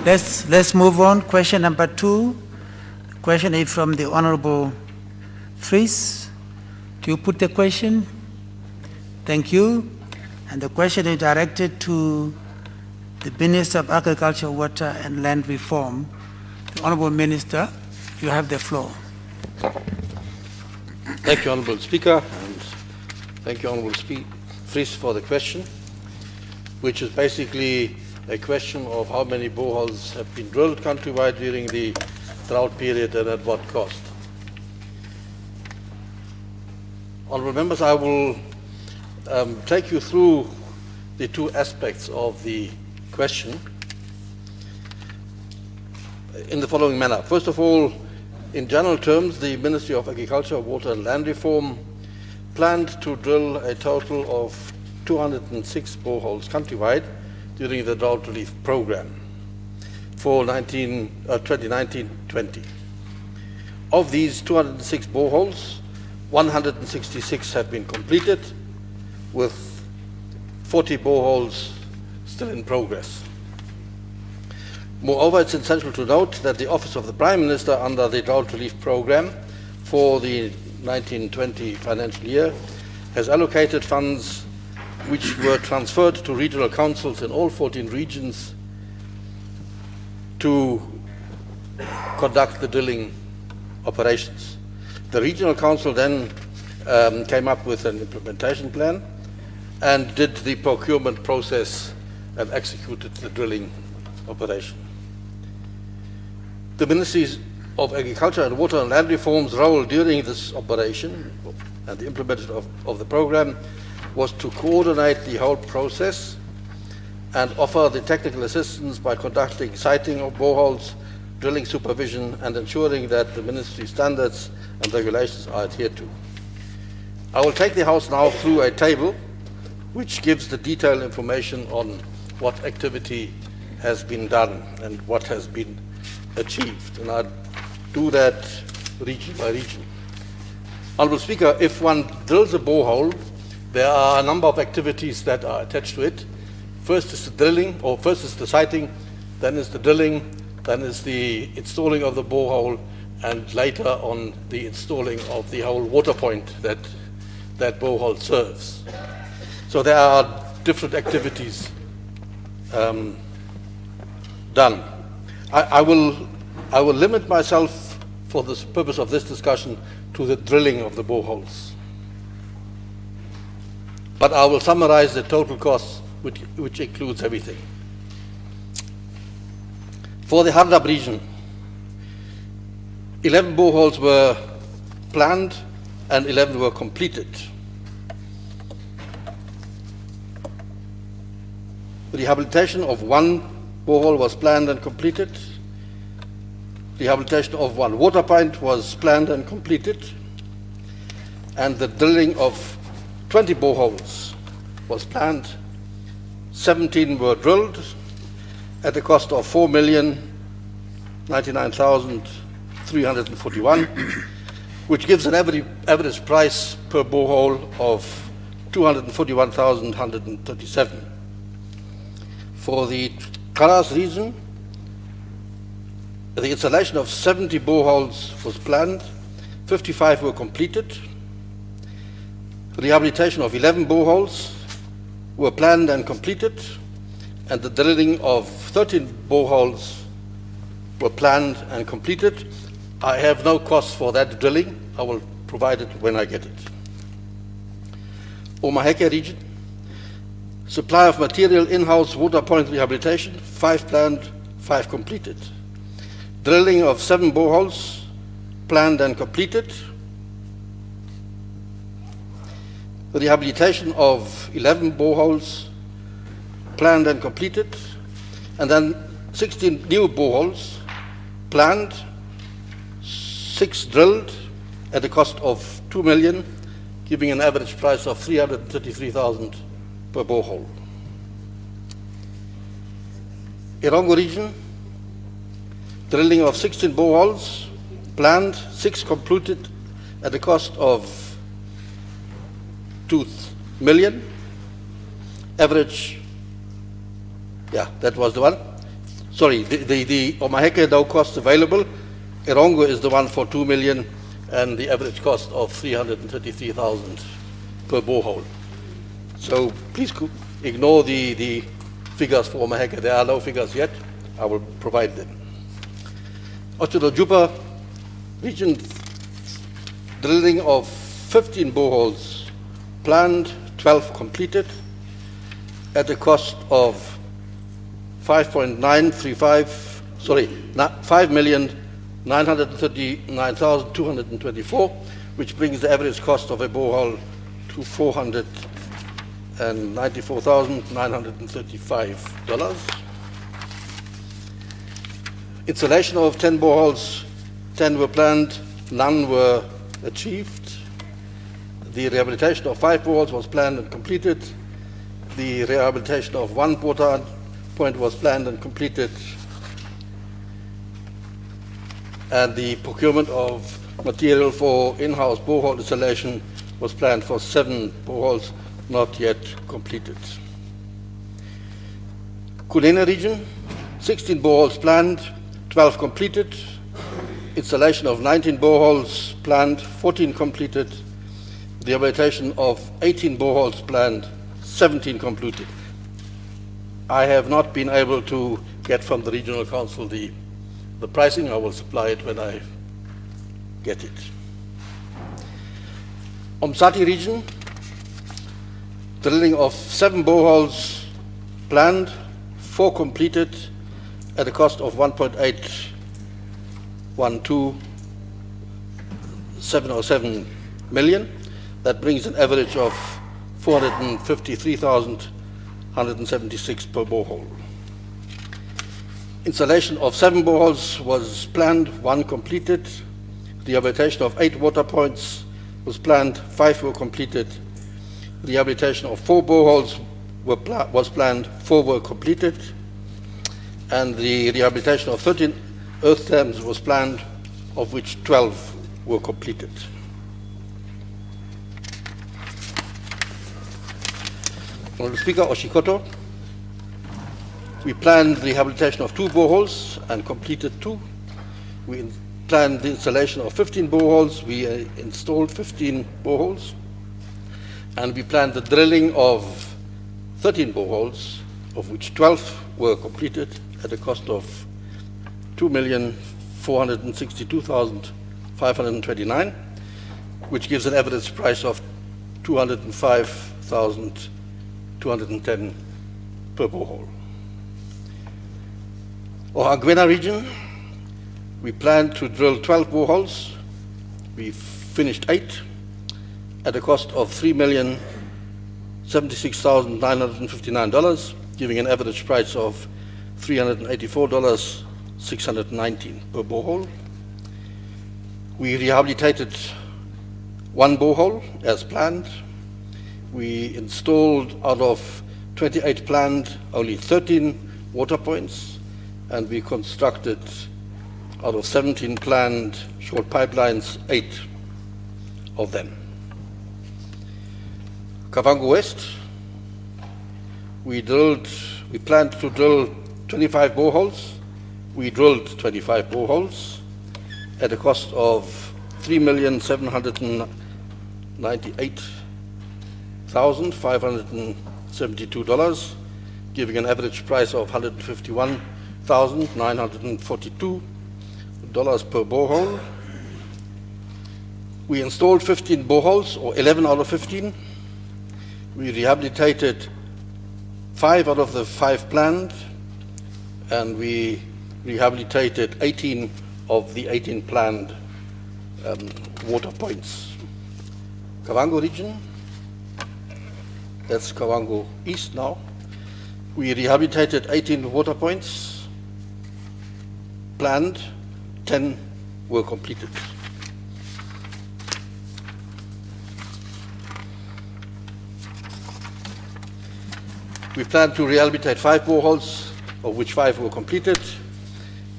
Let's move on. Question number 2. The question is from the Honorable Fries. Do you put the question? Thank you. And the question is directed to the Minister of Agriculture, Water and Land Reform. The Honorable Minister, you have the floor. Thank you, Honorable Speaker, and thank you, Honorable Fries, for the question, which is basically a question of how many boreholes have been drilled countrywide during the drought period and at what cost. Honorable members, I will take you through the two aspects of the question in the following manner. First of all, in general terms, the Ministry of Agriculture, Water and Land Reform planned to drill a total of 206 boreholes countrywide during the drought relief program for 2019-20. Of these 206 boreholes, 166 have been completed, with 40 boreholes still in progress. Moreover, it's essential to note that the Office of the Prime Minister under the Drought Relief Program for the 1920 financial year has allocated funds which were transferred to regional councils in all 14 regions to conduct the drilling operations. The regional council then came up with an implementation plan and did the procurement process and executed the drilling operation. The Ministries of Agriculture and Water and Land Reform's role during this operation and the implementation of the program was to coordinate the whole process and offer the technical assistance by conducting siting of boreholes, drilling supervision, and ensuring that the ministry standards and regulations are adhered to. I will take the House now through a table which gives the detailed information on what activity has been done and what has been achieved, and I'll do that region by region. Honourable Speaker, if one drills a borehole, there are a number of activities that are attached to it. First is the drilling, or first is the siting, then is the drilling, then is the installing of the borehole, and later on the installing of the whole water point that borehole serves. So there are different activities done. I will limit myself for the purpose of this discussion to the drilling of the boreholes. But I will summarize the total cost, which includes everything. For the Hardap region, 11 boreholes were planned and 11 were completed. Rehabilitation of one borehole was planned and completed. Rehabilitation of one water point was planned and completed. And the drilling of 20 boreholes was planned. 17 were drilled at a cost of 4,099,341, which gives an average price per borehole of 241,137. For the Karas region, the installation of 70 boreholes was planned, 55 were completed. Rehabilitation of 11 boreholes were planned and completed, and the drilling of 13 boreholes were planned and completed. I have no cost for that drilling. I will provide it when I get it. Omaheke region, supply of material in-house water point rehabilitation, 5 planned, 5 completed. Drilling of 7 boreholes, planned and completed. Rehabilitation of 11 boreholes, planned and completed. And then 16 new boreholes, planned, 6 drilled at a cost of 2 million, giving an average price of 333,000 per borehole. Irongo region, drilling of 16 boreholes, planned, 6 completed at a cost of 2 million. Average, yeah, that was the one, sorry, the Omaheke no cost available. Erongo is the one for 2 million and the average cost of 333,000 per borehole. So please ignore the figures for Omaheke. There are no figures yet. I will provide them. Ochudo-Juba region, drilling of 15 boreholes planned, 12 completed, at a cost of 5,939,224, which brings the average cost of a borehole to $494,935. Installation of 10 boreholes, 10 were planned, none were achieved. The rehabilitation of 5 boreholes was planned and completed. The rehabilitation of 1 water point was planned and completed. And the procurement of material for in-house borehole installation was planned for 7 boreholes, not yet completed. Kulene region, 16 boreholes planned, 12 completed. Installation of 19 boreholes planned, 14 completed. The rehabilitation of 18 boreholes planned, 17 completed. I have not been able to get from the regional council the pricing. I will supply it when I get it. Umsati region, drilling of 7 boreholes planned, 4 completed, at a cost of 1.812707 million. That brings an average of 453,176 per borehole. Installation of 7 boreholes was planned, 1 completed. The rehabilitation of 8 water points was planned, 5 were completed. The rehabilitation of 4 boreholes was planned, 4 were completed. And the rehabilitation of 13 earth dams was planned, of which 12 were completed. Honourable Speaker, Oshikoto, we planned the rehabilitation of 2 boreholes and completed 2. We planned the installation of 15 boreholes. We installed 15 boreholes. And we planned the drilling of 13 boreholes, of which 12 were completed at a cost of 2,462,529, which gives an average price of 205,210 per borehole. Ohangwena region, we planned to drill 12 boreholes. We finished 8 at a cost of $3,076,959, giving an average price of $384,619 per borehole. We rehabilitated 1 borehole as planned. We installed, out of 28 planned, only 13 water points, and we constructed, out of 17 planned short pipelines, 8 of them. Kavango West, we planned to drill 25 boreholes. We drilled 25 boreholes at a cost of $3,798,572, giving an average price of $151,942 per borehole. We installed 15 boreholes, or 11 out of 15. We rehabilitated 5 out of the 5 planned, and we rehabilitated 18 of the 18 planned water points. Kavango region, that's Kavango East now. We rehabilitated 18 water points, planned, 10 were completed. We planned to rehabilitate 5 boreholes, of which 5 were completed.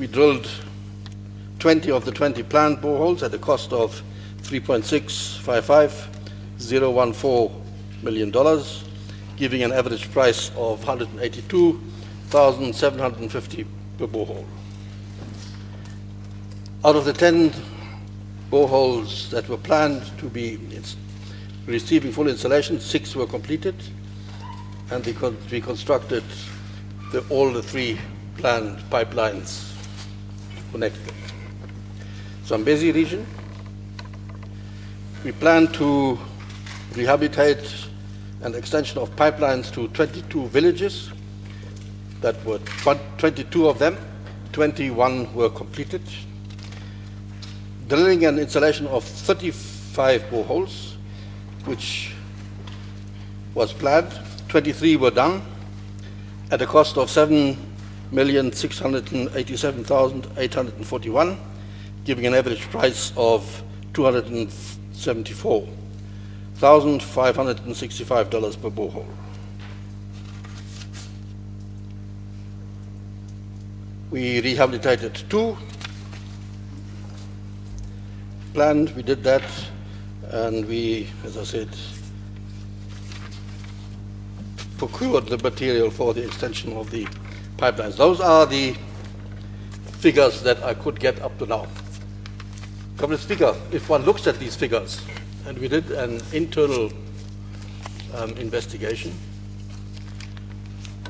We drilled 20 of the 20 planned boreholes at a cost of $3.655014 million, giving an average price of $182,750 per borehole. Out of the 10 boreholes that were planned to be receiving full installation, 6 were completed, and we constructed all the 3 planned pipelines to connect them. Zambezi region, we plan to rehabilitate an extension of pipelines to 22 villages. That were 22 of them, 21 were completed. Drilling and installation of 35 boreholes, which was planned. 23 were done at a cost of 7,687,841, giving an average price of $274,565 per borehole. We rehabilitated 2. Planned, we did that, and we, as I said, procured the material for the extension of the pipelines. Those are the figures that I could get up to now. Cabinet Speaker, if one looks at these figures, and we did an internal investigation,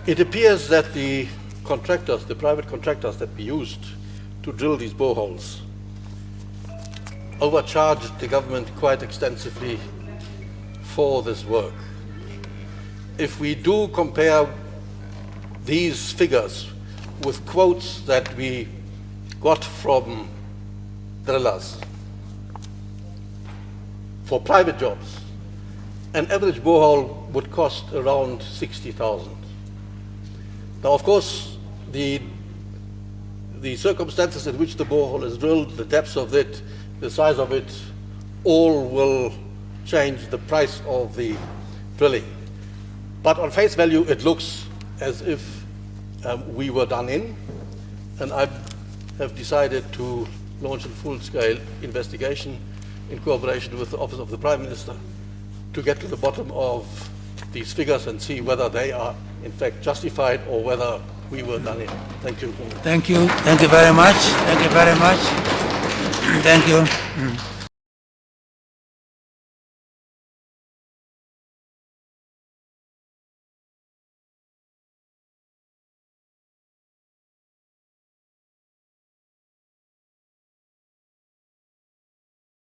it appears that the contractors, the private contractors that we used to drill these boreholes, overcharged the government quite extensively for this work. If we do compare these figures with quotes that we got from drillers for private jobs, an average borehole would cost around 60,000. Now, of course, the circumstances in which the borehole is drilled, the depths of it, the size of it, all will change the price of the drilling. But on face value, it looks as if we were done in, and I have decided to launch a full-scale investigation in cooperation with the Office of the Prime Minister to get to the bottom of these figures and see whether they are in fact justified or whether we were done in. Thank you. Thank you. Thank you very much. Thank you very much. Thank you.